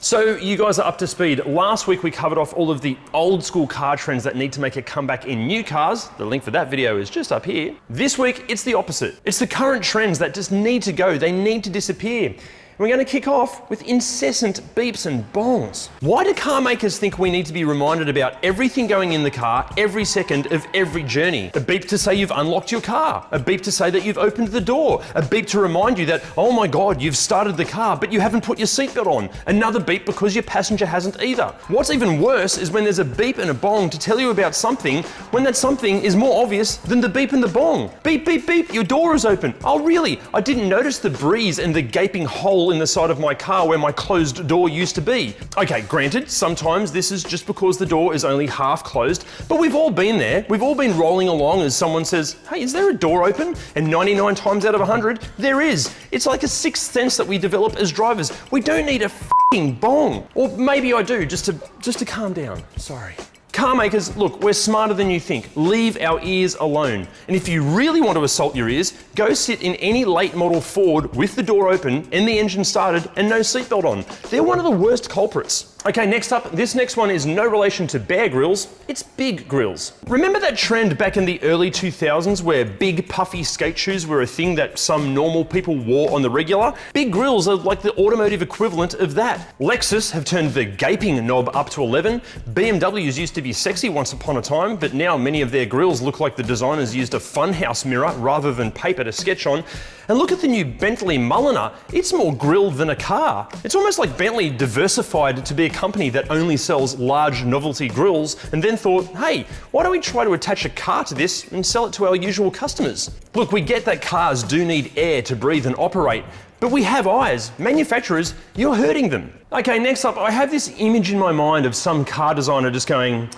So you guys are up to speed. Last week we covered off all of the old school car trends that need to make a comeback in new cars. The link for that video is just up here. This week it's the opposite. It's the current trends that just need to go. They need to disappear. We're going to kick off with incessant beeps and bongs. Why do car makers think we need to be reminded about everything going in the car every second of every journey? A beep to say you've unlocked your car. A beep to say that you've opened the door. A beep to remind you that, oh my God, you've started the car, but you haven't put your seatbelt on. Another beep because your passenger hasn't either. What's even worse is when there's a beep and a bong to tell you about something when that something is more obvious than the beep and the bong. Beep, beep, beep, your door is open. Oh really? I didn't notice the breeze and the gaping hole in the side of my car where my closed door used to be. Okay, granted, sometimes this is just because the door is only half closed, but we've all been there. We've all been rolling along as someone says, hey, is there a door open? And 99 times out of 100, there is. It's like a sixth sense that we develop as drivers. We don't need a f***ing bong. Or maybe I do, just to calm down. Sorry. Car makers, look, we're smarter than you think. Leave our ears alone. And if you really want to assault your ears, go sit in any late model Ford with the door open and the engine started and no seatbelt on. They're one of the worst culprits. Okay, next up, this next one is no relation to Bear Grylls, it's Big Grills. Remember that trend back in the early 2000s where big puffy skate shoes were a thing that some normal people wore on the regular? Big grills are like the automotive equivalent of that. Lexus have turned the gaping knob up to 11. BMWs used to be sexy once upon a time, but now many of their grills look like the designers used a funhouse mirror rather than paper to sketch on. And look at the new Bentley Mulliner, it's more grilled than a car. It's almost like Bentley diversified to be a company that only sells large novelty grills and then thought, hey, why don't we try to attach a car to this and sell it to our usual customers? Look, we get that cars do need air to breathe and operate, but we have eyes. Manufacturers, you're hurting them. Okay, next up, I have this image in my mind of some car designer just going,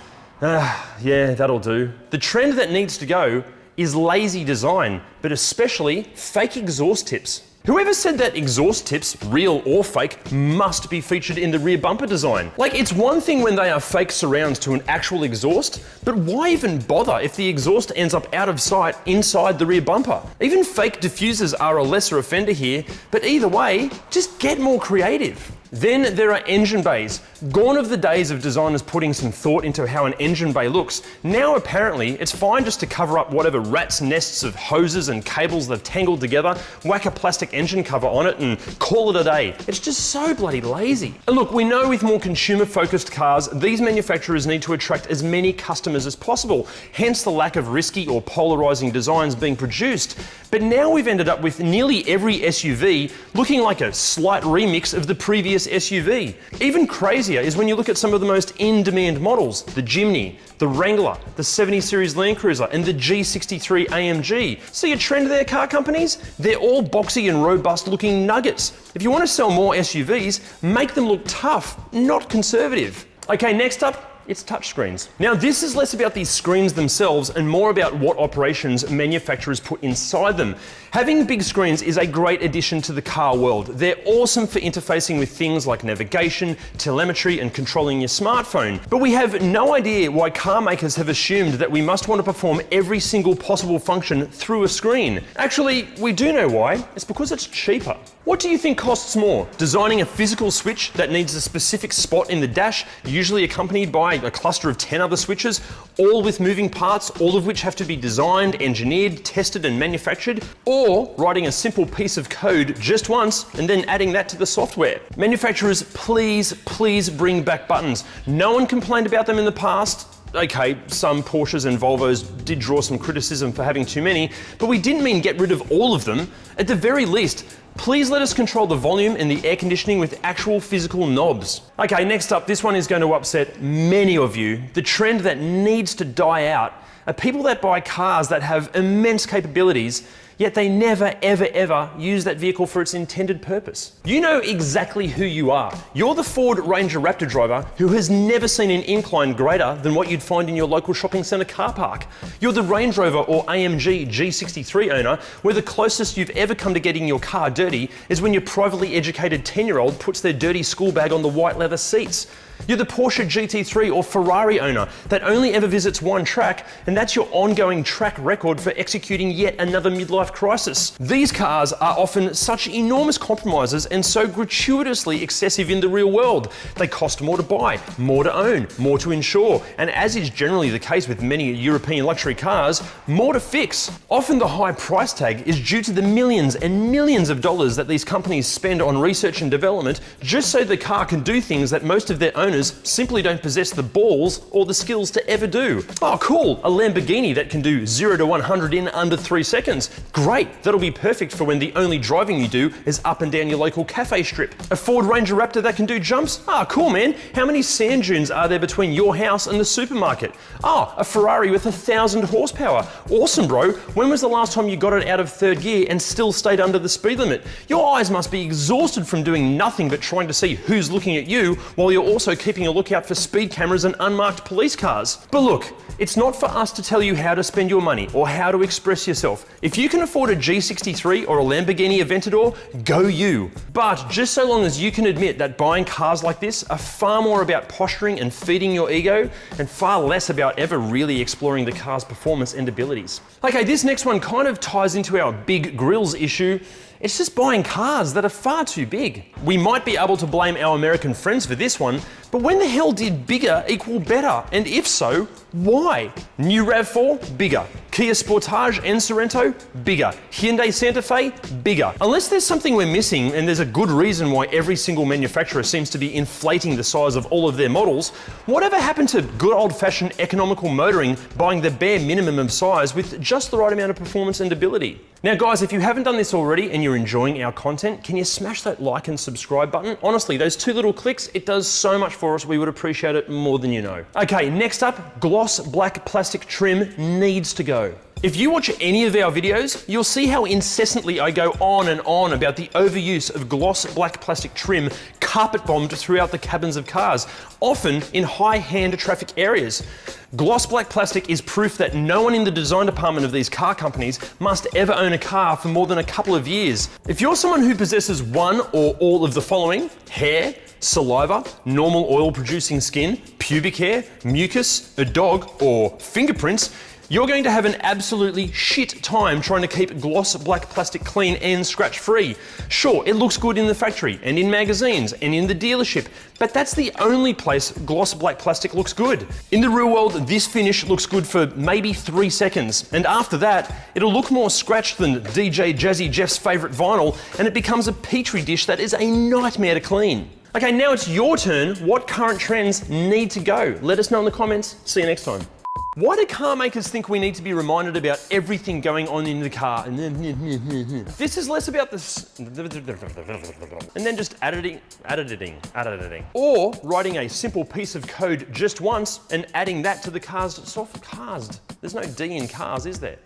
yeah, that'll do. The trend that needs to go is lazy design, but especially fake exhaust tips. Whoever said that exhaust tips, real or fake, must be featured in the rear bumper design? Like, it's one thing when they are fake surrounds to an actual exhaust, but why even bother if the exhaust ends up out of sight inside the rear bumper? Even fake diffusers are a lesser offender here, but either way, just get more creative. Then there are engine bays. Gone of the days of designers putting some thought into how an engine bay looks. Now apparently it's fine just to cover up whatever rat's nests of hoses and cables they've tangled together, whack a plastic engine cover on it and call it a day. It's just so bloody lazy. And look, we know with more consumer focused cars, these manufacturers need to attract as many customers as possible, hence the lack of risky or polarizing designs being produced. But now we've ended up with nearly every SUV looking like a slight remix of the previous SUV. Even crazier is when you look at some of the most in-demand models, the Jimny, the Wrangler, the 70 Series Land Cruiser, and the G63 AMG. See a trend there, car companies? They're all boxy and robust looking nuggets. If you want to sell more SUVs, make them look tough, not conservative. Okay, next up, it's touchscreens. Now this is less about these screens themselves and more about what operations manufacturers put inside them. Having big screens is a great addition to the car world. They're awesome for interfacing with things like navigation, telemetry, and controlling your smartphone. But we have no idea why car makers have assumed that we must want to perform every single possible function through a screen. Actually, we do know why. It's because it's cheaper. What do you think costs more? Designing a physical switch that needs a specific spot in the dash, usually accompanied by a cluster of 10 other switches, all with moving parts, all of which have to be designed, engineered, tested, and manufactured, or writing a simple piece of code just once and then adding that to the software. Manufacturers, please bring back buttons. No one complained about them in the past. Okay, some Porsches and Volvos did draw some criticism for having too many, but we didn't mean get rid of all of them. At the very least, please let us control the volume and the air conditioning with actual physical knobs. Okay, next up, this one is going to upset many of you. The trend that needs to die out are people that buy cars that have immense capabilities, yet they never, ever use that vehicle for its intended purpose. You know exactly who you are. You're the Ford Ranger Raptor driver who has never seen an incline greater than what you'd find in your local shopping centre car park. You're the Range Rover or AMG G63 owner where the closest you've ever come to getting your car dirty is when your privately educated 10-year-old puts their dirty school bag on the white leather seats. You're the Porsche GT3 or Ferrari owner that only ever visits one track, and that's your ongoing track record for executing yet another midlife crisis. These cars are often such enormous compromises and so gratuitously excessive in the real world. They cost more to buy, more to own, more to insure, and as is generally the case with many European luxury cars, more to fix. Often the high price tag is due to the millions and millions of dollars that these companies spend on research and development just so the car can do things that most of their owners simply don't possess the balls or the skills to ever do. Oh cool, a Lamborghini that can do 0 to 100 in under 3 seconds. Great, that'll be perfect for when the only driving you do is up and down your local cafe strip. A Ford Ranger Raptor that can do jumps? Ah, cool man, how many sand dunes are there between your house and the supermarket? Oh, a Ferrari with 1,000 horsepower. Awesome bro, when was the last time you got it out of third gear and still stayed under the speed limit? Your eyes must be exhausted from doing nothing but trying to see who's looking at you while you're also keeping a lookout for speed cameras and unmarked police cars. But look, it's not for us to tell you how to spend your money or how to express yourself. If you can afford a G63 or a Lamborghini Aventador, go you. But just so long as you can admit that buying cars like this are far more about posturing and feeding your ego and far less about ever really exploring the car's performance and abilities. Okay, this next one kind of ties into our big grills issue. It's just buying cars that are far too big. We might be able to blame our American friends for this one, but when the hell did bigger equal better? And if so, why? New RAV4, bigger. Kia Sportage and Sorento, bigger. Hyundai Santa Fe, bigger. Unless there's something we're missing and there's a good reason why every single manufacturer seems to be inflating the size of all of their models, whatever happened to good old-fashioned economical motoring, buying the bare minimum of size with just the right amount of performance and ability? Now guys, if you haven't done this already and you're enjoying our content, can you smash that like and subscribe button? Honestly, those 2 little clicks, it does so much for us, we would appreciate it more than you know. Okay, next up, gloss black plastic trim needs to go. If you watch any of our videos, you'll see how incessantly I go on and on about the overuse of gloss black plastic trim carpet bombed throughout the cabins of cars, often in high hand traffic areas. Gloss black plastic is proof that no one in the design department of these car companies must ever own a car for more than a couple of years. If you're someone who possesses one or all of the following: hair, saliva, normal oil producing skin, pubic hair, mucus, a dog, or fingerprints, you're going to have an absolutely shit time trying to keep gloss black plastic clean and scratch free. Sure, it looks good in the factory and in magazines and in the dealership, but that's the only place gloss black plastic looks good. In the real world, this finish looks good for maybe 3 seconds, and after that, it'll look more scratched than DJ Jazzy Jeff's favorite vinyl, and it becomes a petri dish that is a nightmare to clean. Okay, now it's your turn. What current trends need to go? Let us know in the comments. See you next time. Why do car makers think we need to be reminded about everything going on in the car? This is less about this, and then just editing, or writing a simple piece of code just once and adding that to the car's soft cars. There's no D in cars, is there?